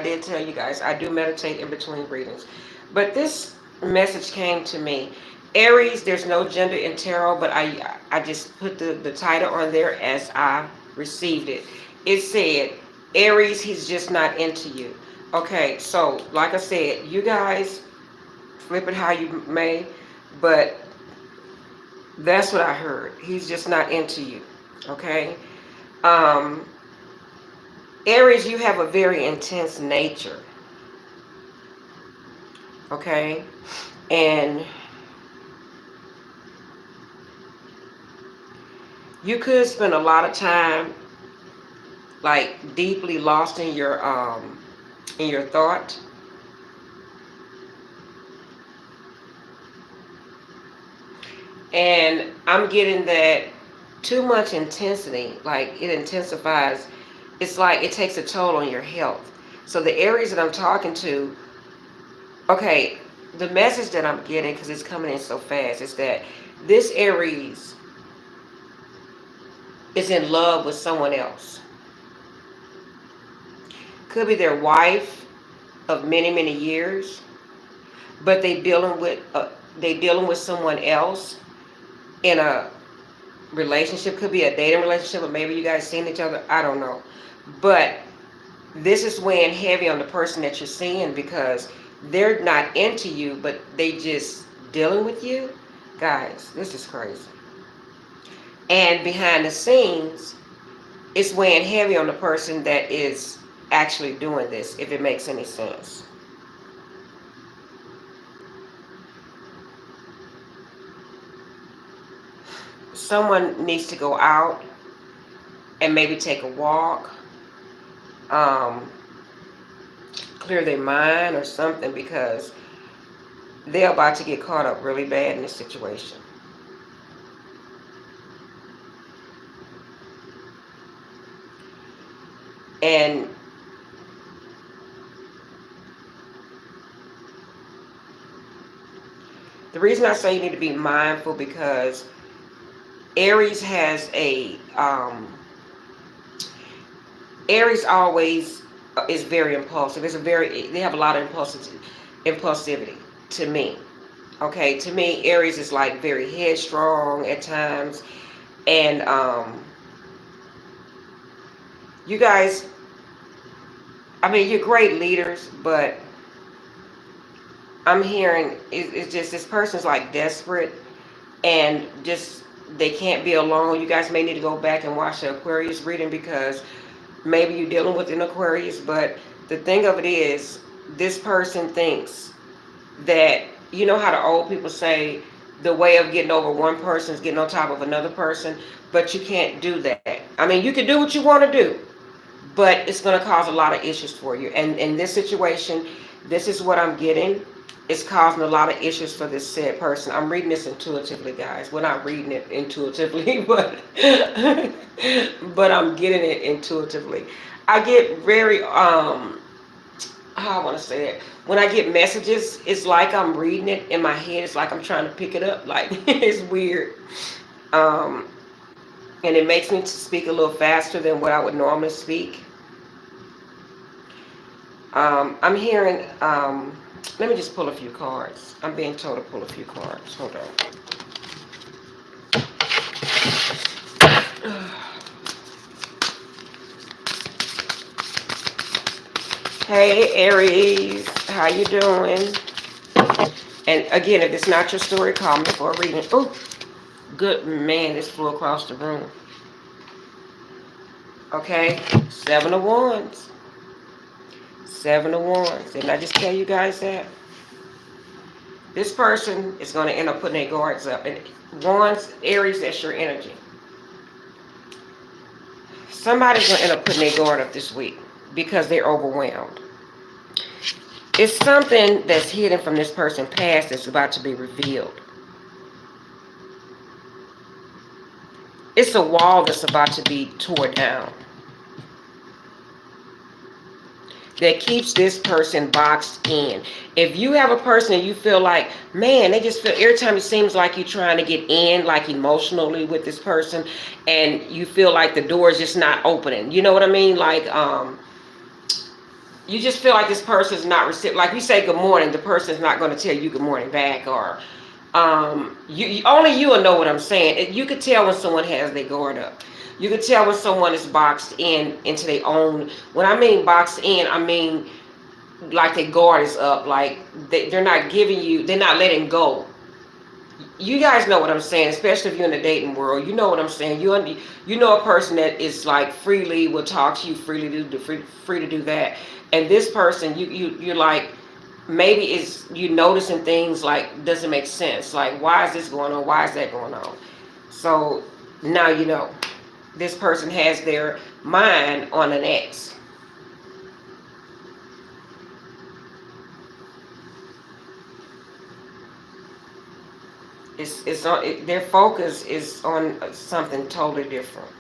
I did tell you guys, I do meditate in between readings. But this message came to me. Aries, there's no gender in tarot, but I just put the title on there as I received it. It said, Aries, he's just not into you. Okay, so like I said, you guys flip it how you may, but that's what I heard. He's just not into you. Okay? Um, Aries, you have a very intense nature. Okay? And you could spend a lot of time like deeply lost in your thought. And I'm getting that too much intensity, like it intensifies. It's like it takes a toll on your health. So the Aries that I'm talking to, okay, the message that I'm getting, because it's coming in so fast, is that this Aries is in love with someone else. Could be their wife of many, many years, but they dealing with someone else in a relationship. Could be a dating relationship, or maybe you guys seen each other. I don't know, but this is weighing heavy on the person that you're seeing, because they're not into you, but they just dealing with you. Guys, this is crazy. And behind the scenes, it's weighing heavy on the person that is actually doing this, if it makes any sense. Someone needs to go out and maybe take a walk, um, clear their mind or something, because they're about to get caught up really bad in this situation. And the reason I say you need to be mindful, because Aries has Aries always is very impulsive. They have a lot of impulsivity to me. Okay, to me, Aries is like very headstrong at times, and you guys, I mean, you're great leaders, but I'm hearing it's just this person's like desperate, and just they can't be alone. You guys may need to go back and watch the Aquarius reading, because maybe you're dealing with an Aquarius, but the thing of it is, this person thinks that, you know how the old people say, the way of getting over one person is getting on top of another person, but you can't do that. I mean, you can do what you want to do, but it's going to cause a lot of issues for you. And in this situation, this is what I'm getting. It's causing a lot of issues for this said person. I'm reading this intuitively, guys. We're not reading it intuitively, but but I'm getting it intuitively. I get very how I want to say it. When I get messages, it's like I'm reading it in my head. It's like I'm trying to pick it up. Like it's weird. Um, and it makes me speak a little faster than what I would normally speak. I'm hearing, let me just pull a few cards. I'm being told to pull a few cards. Hold on. Hey Aries, how you doing? And again, if it's not your story, call me for a reading. Oh, good man, this flew across the room. Okay, 7 of Wands. 7 of Wands. Didn't I just tell you guys that? This person is going to end up putting their guards up. And Wands, Aries, that's your energy. Somebody's going to end up putting their guard up this week because they're overwhelmed. It's something that's hidden from this person's past that's about to be revealed. It's a wall that's about to be torn down that keeps this person boxed in. If you have a person and you feel like, man, they just feel, every time it seems like you're trying to get in, like emotionally with this person, and you feel like the door is just not opening. You know what I mean? Like, you just feel like this person's not receptive. Like you say good morning, the person's not going to tell you good morning back, or only you will know what I'm saying. You could tell when someone has their guard up. You could tell when someone is boxed in into their own. When I mean boxed in, I mean like their guard is up. Like they're not giving you, they're not letting go. You guys know what I'm saying, especially if you're in the dating world. You know what I'm saying. You know a person that is like freely will talk to you freely, free to do that. And this person, you're like, maybe it's you noticing things like doesn't make sense. Like, why is this going on? Why is that going on? So now you know this person has their mind on an ex. It's on their focus is on something totally different,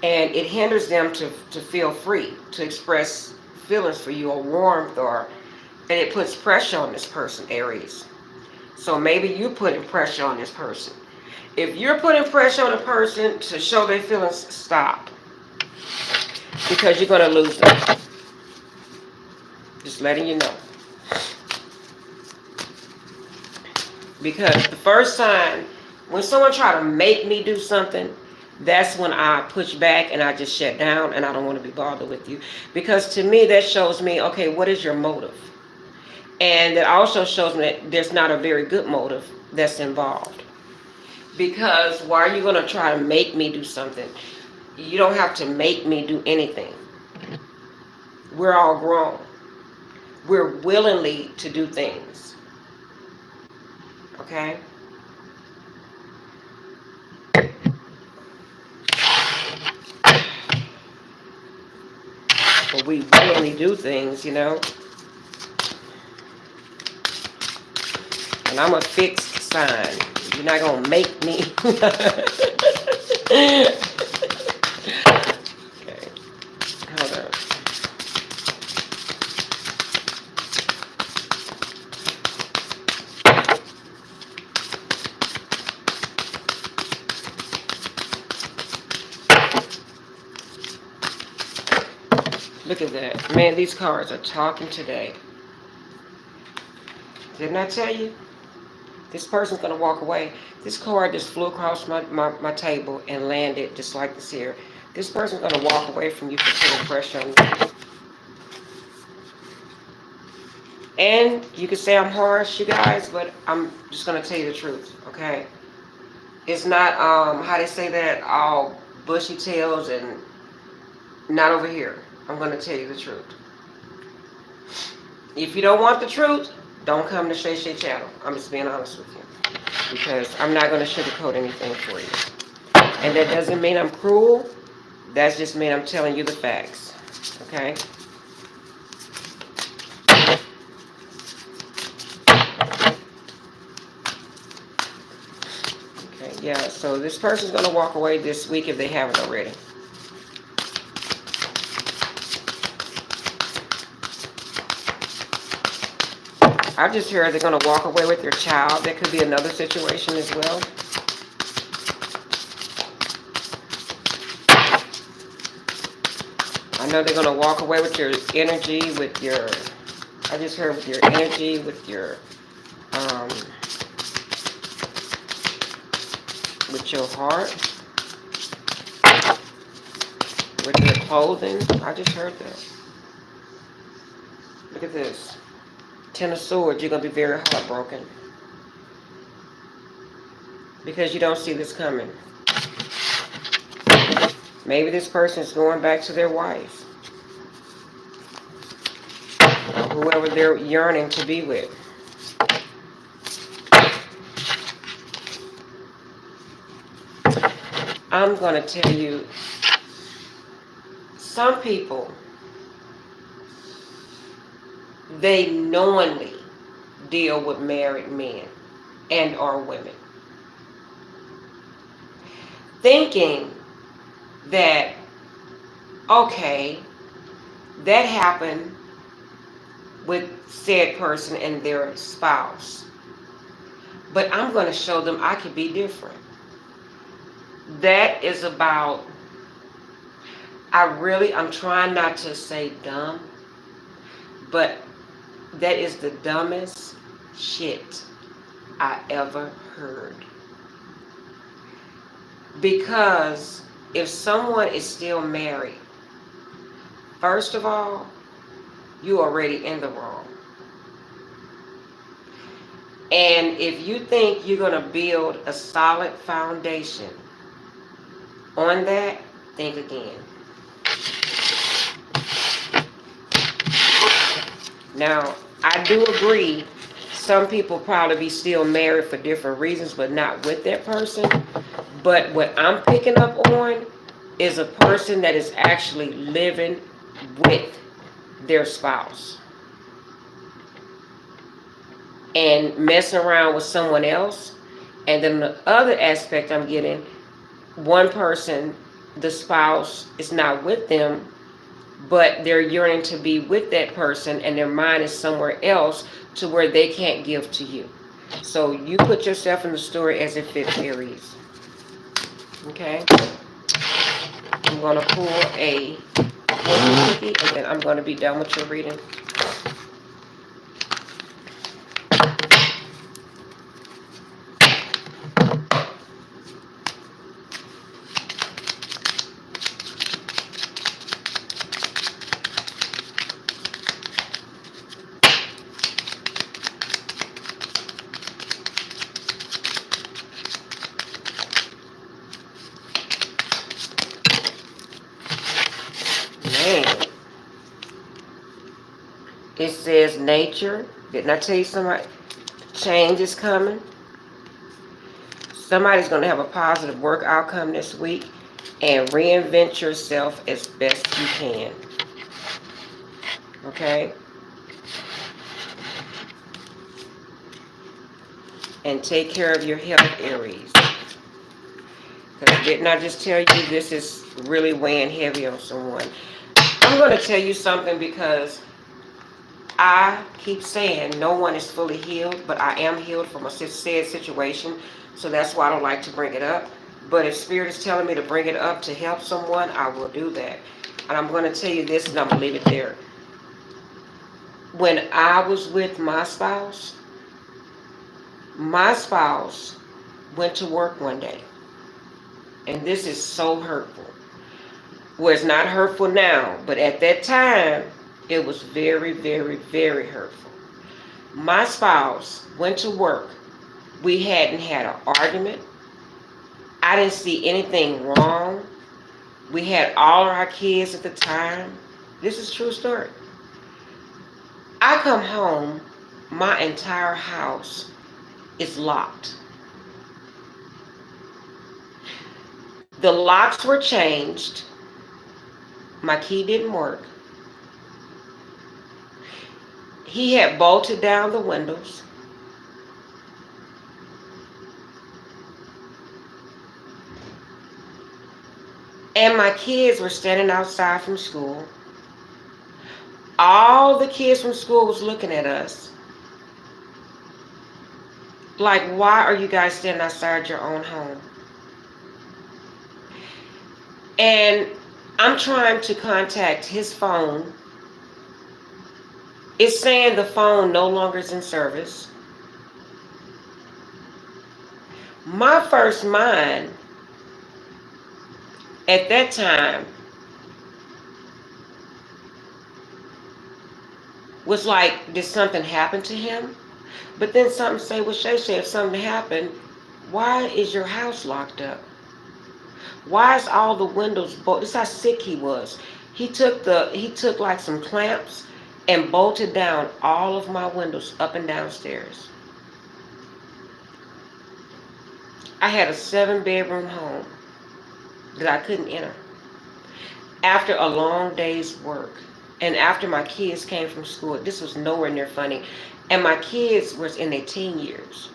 and it hinders them to feel free to express feelings for you or warmth, or and it puts pressure on this person, Aries. So maybe you're putting pressure on this person. If you're putting pressure on a person to show their feelings, stop, because you're going to lose them. Just letting you know. Because the first time, when someone try to make me do something, that's when I push back and I just shut down, and I don't want to be bothered with you. Because to me, that shows me, okay, what is your motive? And that also shows me that there's not a very good motive that's involved. Because why are you going to try to make me do something? You don't have to make me do anything. We're all grown. We're willingly to do things. Okay? But we willingly do things, you know? And I'm a fixed sign. You're not going to make me. Okay. Hold on. Look at that. Man, these cards are talking today. Didn't I tell you? This person's going to walk away. This card just flew across my table and landed just like this here. This person's going to walk away from you for putting pressure on you. And you can say I'm harsh, you guys, but I'm just going to tell you the truth, okay? It's not, how they say that, all bushy tails and not over here. I'm going to tell you the truth. If you don't want the truth, don't come to Shay Shay channel. I'm just being honest with you. Because I'm not going to sugarcoat anything for you. And that doesn't mean I'm cruel. That just means I'm telling you the facts. Okay? Okay, yeah, so this person's going to walk away this week if they haven't already. I just heard they're going to walk away with their child. That could be another situation as well. I know they're going to walk away with your energy, with your, I just heard with your energy, with your, with your heart, with your clothing. I just heard that. Look at this. Ten of Swords, you're going to be very heartbroken. Because you don't see this coming. Maybe this person is going back to their wife. Or whoever they're yearning to be with. I'm going to tell you, some people, they knowingly deal with married men and or women, thinking that, okay, that happened with said person and their spouse, but I'm going to show them I could be different. That is about, I'm trying not to say dumb, but that is the dumbest shit I ever heard. Because if someone is still married, first of all, you already in the wrong. And if you think you're going to build a solid foundation on that, think again. Now, I do agree some people probably be still married for different reasons, but not with that person. But what I'm picking up on is a person that is actually living with their spouse and messing around with someone else. And then the other aspect I'm getting, one person, the spouse is not with them, but they're yearning to be with that person and their mind is somewhere else to where they can't give to you. So you put yourself in the story as if it's Aries. Okay? I'm going to pull a fortune cookie and then I'm going to be done with your reading. Man. It says nature. Didn't I tell you somebody? Change is coming. Somebody's going to have a positive work outcome this week, and reinvent yourself as best you can. Okay? And take care of your health, Aries. Because didn't I just tell you this is really weighing heavy on someone? I'm going to tell you something because I keep saying no one is fully healed, but I am healed from a sad situation, so that's why I don't like to bring it up. But if Spirit is telling me to bring it up to help someone, I will do that. And I'm going to tell you this, and I'm going to leave it there. When I was with my spouse went to work one day, and this is so hurtful. Well, it's not hurtful now, but at that time, it was very, very, very hurtful. My spouse went to work. We hadn't had an argument. I didn't see anything wrong. We had all our kids at the time. This is a true story. I come home, my entire house is locked. The locks were changed. My key didn't work. He had bolted down the windows. And my kids were standing outside from school. All the kids from school was looking at us. Like, why are you guys standing outside your own home? And I'm trying to contact his phone. It's saying the phone no longer is in service. My first mind at that time was like, did something happen to him? But then something say, well, Shay, if something happened, why is your house locked up? Why is all the windows bolted? This is how sick he was. He took like some clamps and bolted down all of my windows up and downstairs. I had a 7-bedroom home that I couldn't enter. After a long day's work, and after my kids came from school, this was nowhere near funny, and my kids was in their teen years.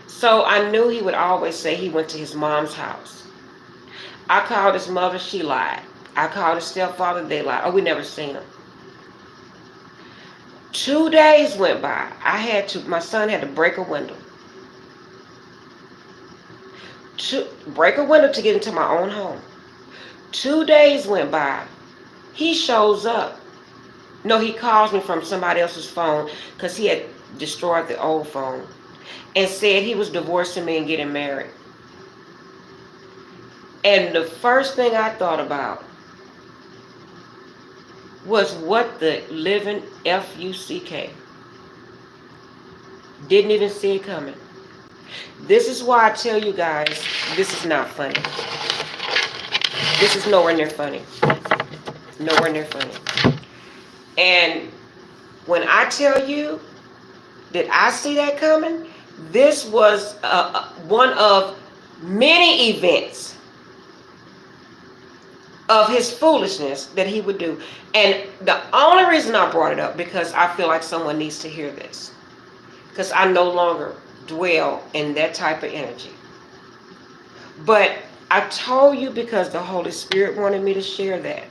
So I knew he would always say he went to his mom's house. I called his mother, she lied. I called his stepfather, they lied. Oh, we never seen him. 2 days went by. My son had to break a window. to break a window to get into my own home. 2 days went by. He shows up. No, he calls me from somebody else's phone because he had destroyed the old phone and said he was divorcing me and getting married. And the first thing I thought about was what the living F-U-C-K. Didn't even see it coming. This is why I tell you guys, this is not funny. This is nowhere near funny. Nowhere near funny. And when I tell you that I see that coming, this was one of many events of his foolishness that he would do. And the only reason I brought it up, because I feel like someone needs to hear this. Because I no longer dwell in that type of energy. But I told you because the Holy Spirit wanted me to share that.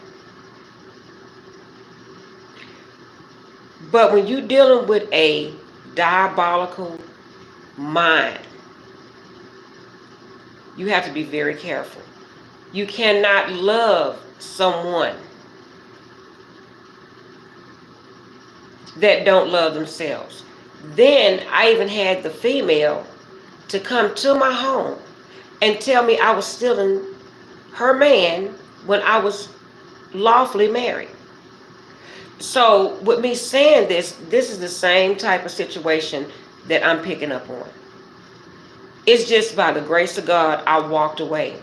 But when you're dealing with a diabolical mind, you have to be very careful. You cannot love someone that don't love themselves. Then I even had the female to come to my home and tell me I was stealing her man when I was lawfully married. So with me saying this is the same type of situation that I'm picking up on. It's just by the grace of God I walked away.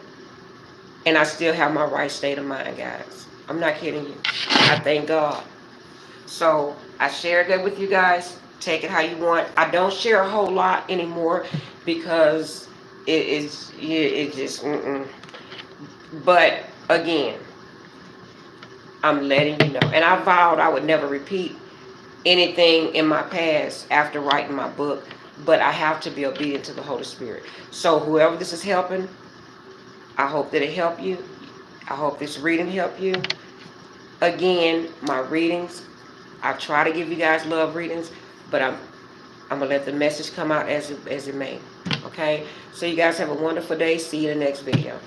And I still have my right state of mind, guys. I'm not kidding you. I thank God. So I shared that with you guys. Take it how you want. I don't share a whole lot anymore because it just, But again, I'm letting you know. And I vowed I would never repeat anything in my past after writing my book. But I have to be obedient to the Holy Spirit. So whoever this is helping, I hope that it helped you. I hope this reading helped you. Again, my readings, I try to give you guys love readings, but I'm going to let the message come out as it may. Okay? So you guys have a wonderful day. See you in the next video.